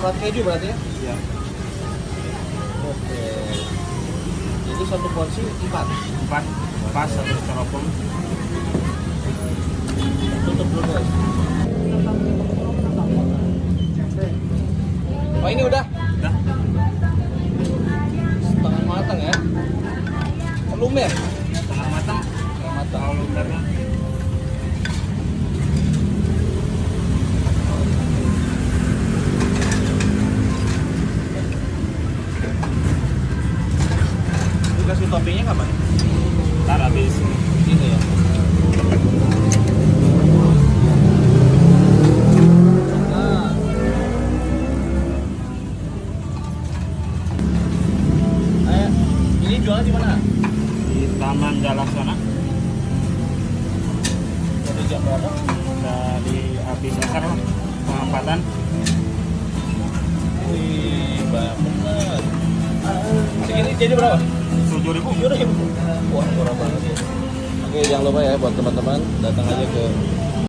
coklat keju berarti ya? Iya. Oke. Jadi satu porsi 4. 4 pas satu styrofoam. Tutup dulu guys. Oh ini udah Udah. setengah matang ya? Lumer. Setengah matang. Setengah matang. Tahu lumernya. Dikasih toppingnya kapan? Ntar habis Ini ya. Nah. Ini jualnya di mana? di Taman Jalaksana. Dari jam berapa? Dari habis asar lah, pengempatan. Wih, banyak bener. Segini jadi berapa? 7.000. 7.000. Wah, murah banget ya. Oke, jangan lupa ya buat teman-teman datang aja ke